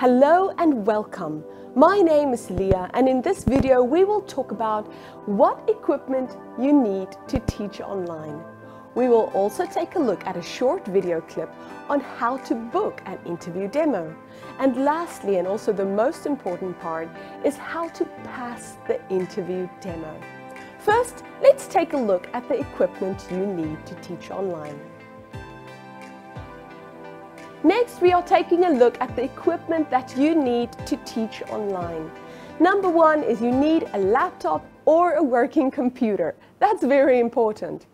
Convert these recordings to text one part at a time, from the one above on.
Hello and welcome. My name is Leah, and in this video we will talk about what equipment you need to teach online. We will also take a look at a short video clip on how to book an interview demo. And lastly, and also the most important part, is how to pass the interview demo. First, let's take a look at the equipment you need to teach online. Next, we are taking a look at the equipment that you need to teach online. Number one is you need a laptop or a working computer. That's very important.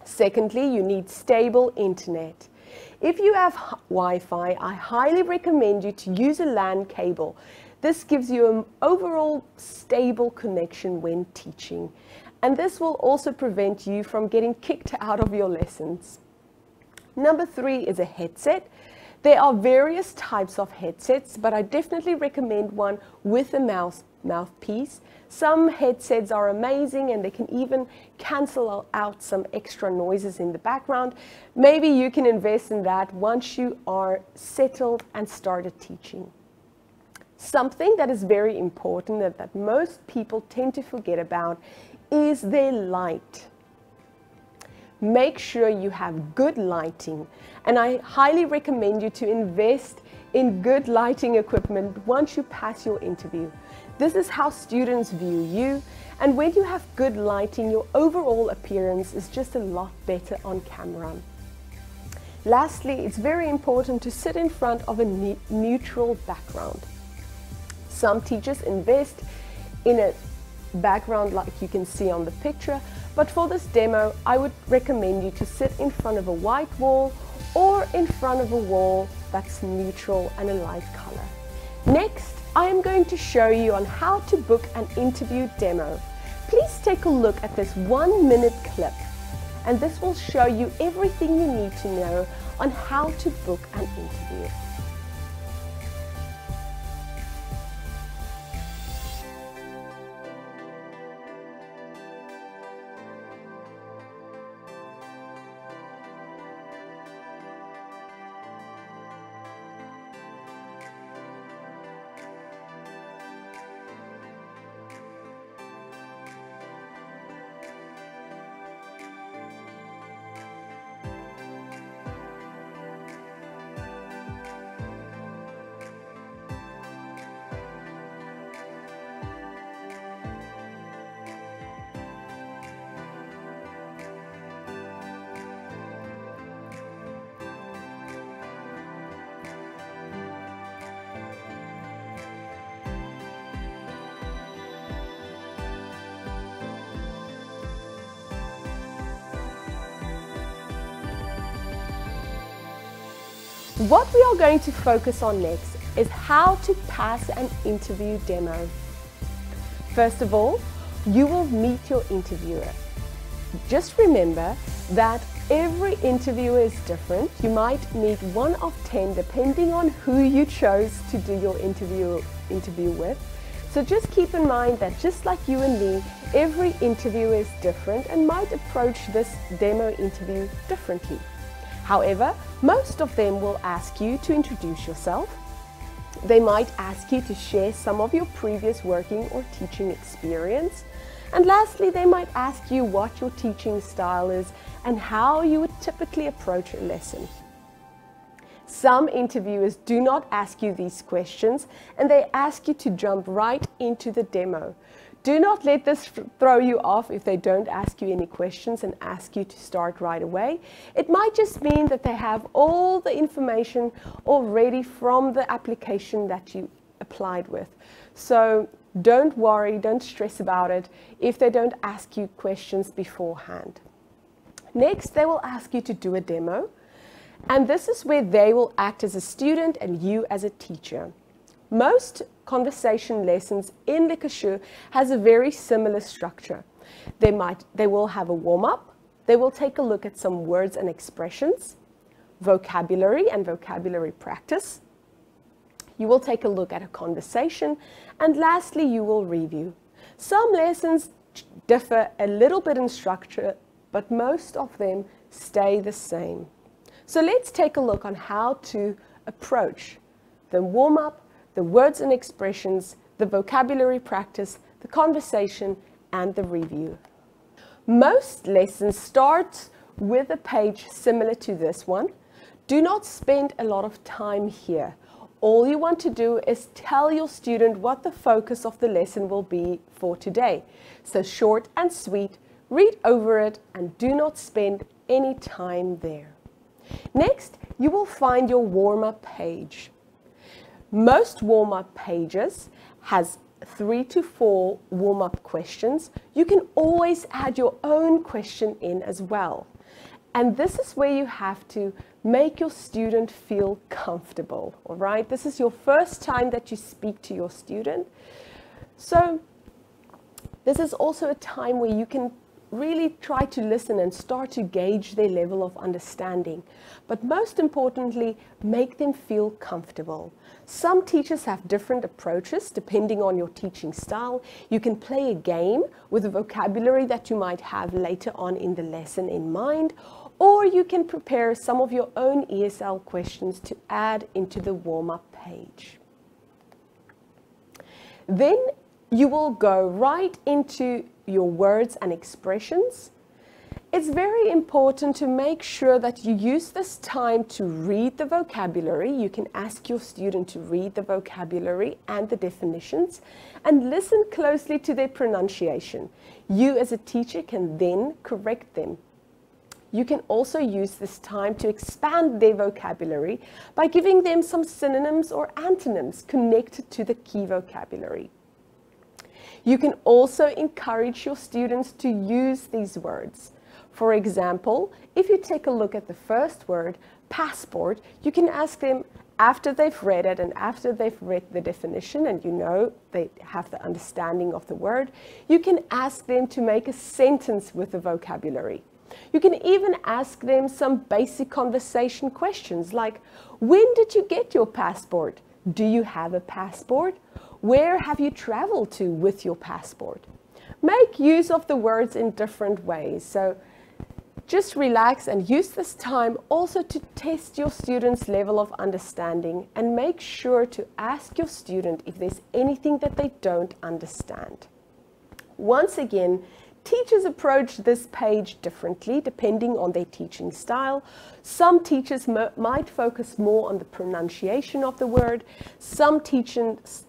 Secondly, you need stable internet. If you have Wi-Fi, I highly recommend you to use a LAN cable. This gives you an overall stable connection when teaching. And this will also prevent you from getting kicked out of your lessons. Number three is a headset. There are various types of headsets, but I definitely recommend one with a mouthpiece. Some headsets are amazing and they can even cancel out some extra noises in the background. Maybe you can invest in that once you are settled and started teaching. Something that is very important that most people tend to forget about is their light. Make sure you have good lighting, and I highly recommend you to invest in good lighting equipment once you pass your interview. This is how students view you, and when you have good lighting, your overall appearance is just a lot better on camera. Lastly, it's very important to sit in front of a neutral background. Some teachers invest in a background like you can see on the picture, but for this demo I would recommend you to sit in front of a white wall or in front of a wall that's neutral and a light color. Next, I am going to show you on how to book an interview demo. Please take a look at this 1-minute clip, and this will show you everything you need to know on how to book an interview. What we are going to focus on next is how to pass an interview demo. First of all, you will meet your interviewer. Just remember that every interviewer is different. You might meet 1 of 10 depending on who you chose to do your interview with. So just keep in mind that just like you and me, every interviewer is different and might approach this demo interview differently. However, most of them will ask you to introduce yourself. They might ask you to share some of your previous working or teaching experience. And lastly, they might ask you what your teaching style is and how you would typically approach a lesson. Some interviewers do not ask you these questions, and they ask you to jump right into the demo. Do not let this throw you off if they don't ask you any questions and ask you to start right away. It might just mean that they have all the information already from the application that you applied with. So don't worry, don't stress about it if they don't ask you questions beforehand. Next, they will ask you to do a demo, and this is where they will act as a student and you as a teacher. Most conversation lessons in likeshuo has a very similar structure. They will have a warm-up, they will take a look at some words and expressions, vocabulary and vocabulary practice. You will take a look at a conversation, and lastly you will review. Some lessons differ a little bit in structure, but most of them stay the same. So let's take a look on how to approach the warm-up, the words and expressions, the vocabulary practice, the conversation, and the review. Most lessons start with a page similar to this one. Do not spend a lot of time here. All you want to do is tell your student what the focus of the lesson will be for today. So short and sweet, read over it and do not spend any time there. Next, you will find your warm-up page. Most warm-up pages has 3 to 4 warm-up questions. You can always add your own question in as well. And this is where you have to make your student feel comfortable, all right? This is your first time that you speak to your student. So this is also a time where you can really try to listen and start to gauge their level of understanding. But most importantly, make them feel comfortable. Some teachers have different approaches depending on your teaching style. You can play a game with the vocabulary that you might have later on in the lesson in mind, or you can prepare some of your own ESL questions to add into the warm-up page. Then you will go right into your words and expressions. It's very important to make sure that you use this time to read the vocabulary. You can ask your student to read the vocabulary and the definitions and listen closely to their pronunciation. You as a teacher can then correct them. You can also use this time to expand their vocabulary by giving them some synonyms or antonyms connected to the key vocabulary. You can also encourage your students to use these words. For example, if you take a look at the first word, passport, you can ask them, after they've read it and after they've read the definition and you know they have the understanding of the word, you can ask them to make a sentence with the vocabulary. You can even ask them some basic conversation questions like, when did you get your passport? Do you have a passport? Where have you traveled to with your passport? Make use of the words in different ways. So just relax and use this time also to test your students' level of understanding and make sure to ask your student if there's anything that they don't understand. Once again, teachers approach this page differently depending on their teaching style. Some teachers might focus more on the pronunciation of the word. Some teachers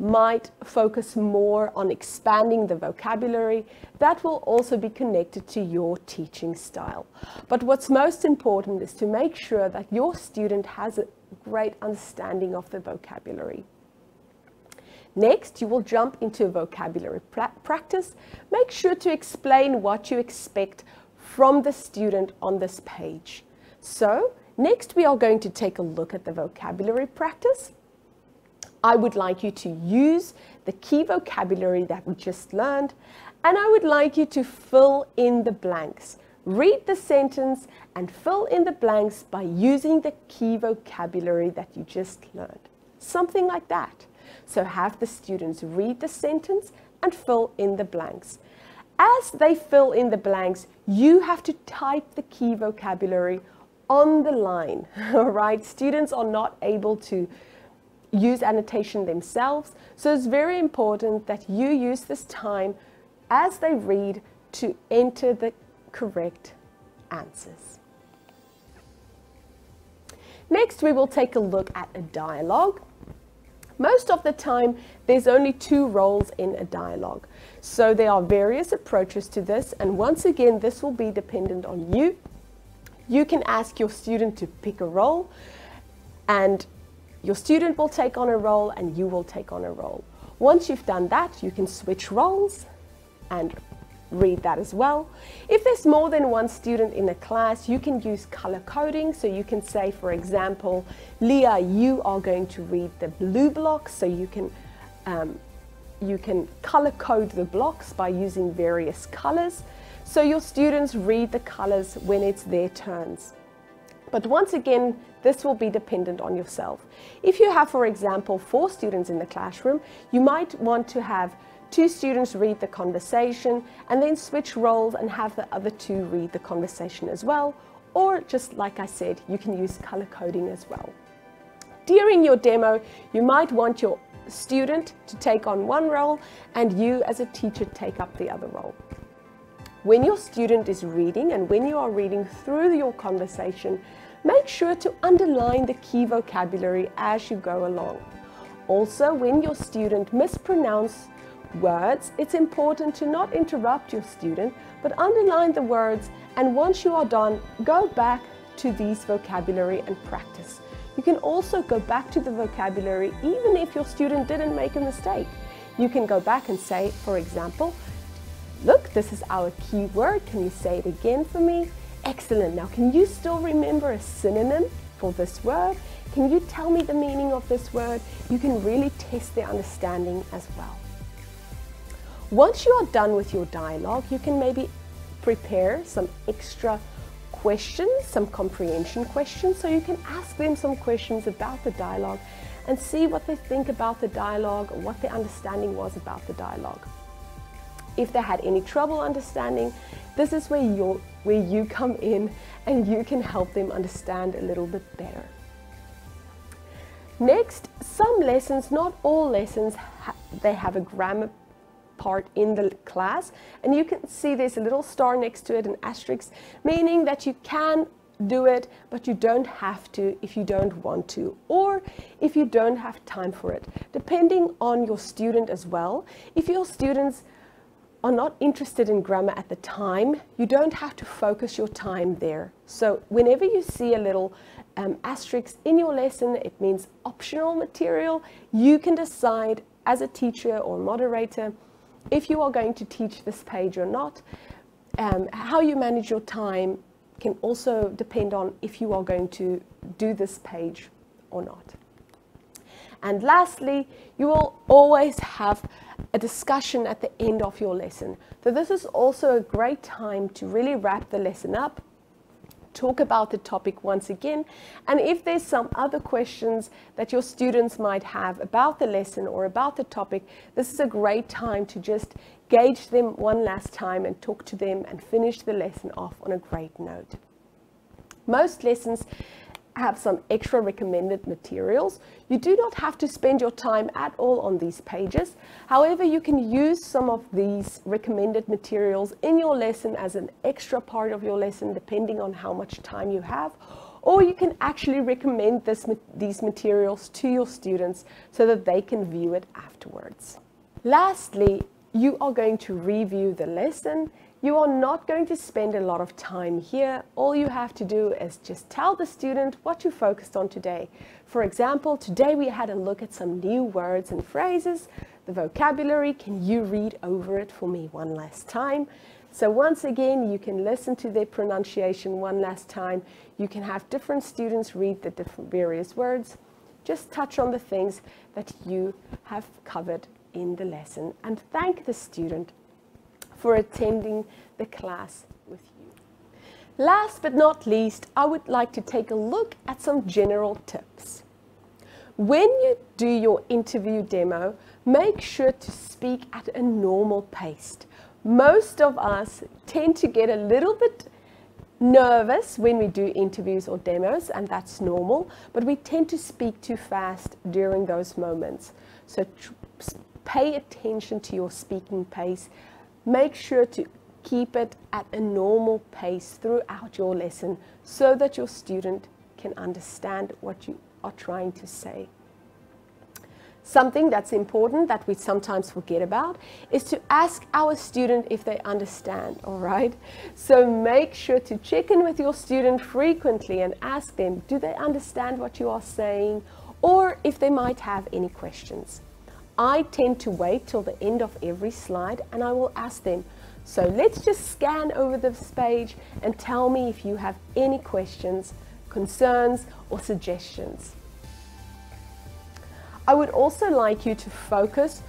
might focus more on expanding the vocabulary. That will also be connected to your teaching style. But what's most important is to make sure that your student has a great understanding of the vocabulary. Next, you will jump into a vocabulary practice. Make sure to explain what you expect from the student on this page. So, next we are going to take a look at the vocabulary practice. I would like you to use the key vocabulary that we just learned, and I would like you to fill in the blanks. Read the sentence and fill in the blanks by using the key vocabulary that you just learned. Something like that. So have the students read the sentence and fill in the blanks. As they fill in the blanks, you have to type the key vocabulary on the line. All right, students are not able to use annotation themselves, so it's very important that you use this time as they read to enter the correct answers. Next, we will take a look at a dialogue. Most of the time, there's only 2 roles in a dialogue. So there are various approaches to this, and once again, this will be dependent on you. You can ask your student to pick a role, and your student will take on a role and you will take on a role. Once you've done that, you can switch roles and read that as well. If there's more than one student in a class, you can use color coding. So you can say, for example, Leah, you are going to read the blue blocks. So you can color code the blocks by using various colors. So your students read the colors when it's their turns. But once again, this will be dependent on yourself. If you have, for example, 4 students in the classroom, you might want to have 2 students read the conversation and then switch roles and have the other 2 read the conversation as well. Or just like I said, you can use color coding as well. during your demo, you might want your student to take on one role and you as a teacher take up the other role. When your student is reading and when you are reading through your conversation, make sure to underline the key vocabulary as you go along. Also, when your student mispronounces words, it's important to not interrupt your student, but underline the words, and once you are done, go back to these vocabulary and practice. You can also go back to the vocabulary even if your student didn't make a mistake. You can go back and say, for example, look, this is our key word. Can you say it again for me? Excellent. Now, can you still remember a synonym for this word? Can you tell me the meaning of this word? You can really test their understanding as well. Once you are done with your dialogue, you can maybe prepare some extra questions, some comprehension questions, so you can ask them some questions about the dialogue and see what they think about the dialogue, or what their understanding was about the dialogue. If they had any trouble understanding, this is where you come in and you can help them understand a little bit better. Next, some lessons, not all lessons, they have a grammar part in the class, and you can see there's a little star next to it, an asterisk, meaning that you can do it, but you don't have to if you don't want to, or if you don't have time for it, depending on your student as well. If your students are not interested in grammar at the time, you don't have to focus your time there. So whenever you see a little asterisk in your lesson, it means optional material. You can decide as a teacher or moderator if you are going to teach this page or not. How you manage your time can also depend on if you are going to do this page or not. And lastly, you will always have a discussion at the end of your lesson. So this is also a great time to really wrap the lesson up, talk about the topic once again, and if there's some other questions that your students might have about the lesson or about the topic, this is a great time to just gauge them one last time and talk to them and finish the lesson off on a great note. Most lessons have some extra recommended materials. You do not have to spend your time at all on these pages. However, you can use some of these recommended materials in your lesson as an extra part of your lesson, depending on how much time you have, or you can actually recommend these materials to your students so that they can view it afterwards. Lastly, you are going to review the lesson. You are not going to spend a lot of time here. All you have to do is just tell the student what you focused on today. For example, today we had a look at some new words and phrases, the vocabulary. Can you read over it for me one last time? So once again, you can listen to their pronunciation one last time. You can have different students read the different various words. Just touch on the things that you have covered in the lesson and thank the student for attending the class with you. Last but not least, I would like to take a look at some general tips. When you do your interview demo, make sure to speak at a normal pace. Most of us tend to get a little bit nervous when we do interviews or demos, and that's normal, but we tend to speak too fast during those moments. So pay attention to your speaking pace. Make sure to keep it at a normal pace throughout your lesson so that your student can understand what you are trying to say. Something that's important that we sometimes forget about is to ask our student if they understand, all right? So make sure to check in with your student frequently and ask them, do they understand what you are saying, or if they might have any questions. I tend to wait till the end of every slide and I will ask them, so let's just scan over this page and tell me if you have any questions, concerns, or suggestions. I would also like you to focus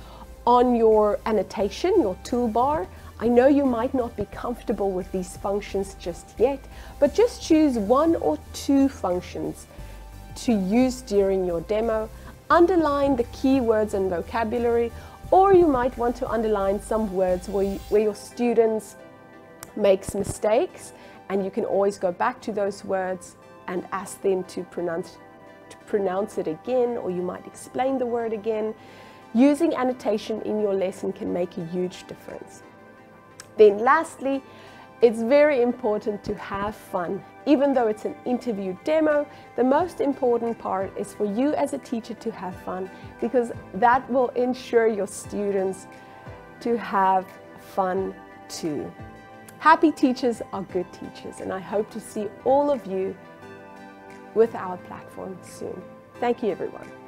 on your annotation, your toolbar. I know you might not be comfortable with these functions just yet, but just choose one or two functions to use during your demo. Underline the keywords and vocabulary, or you might want to underline some words where your students makes mistakes, and you can always go back to those words and ask them to pronounce it again, or you might explain the word again. Using annotation in your lesson can make a huge difference. Then lastly, it's very important to have fun. Even though it's an interview demo, the most important part is for you as a teacher to have fun, because that will ensure your students to have fun too. Happy teachers are good teachers, and I hope to see all of you with our platform soon. Thank you, everyone.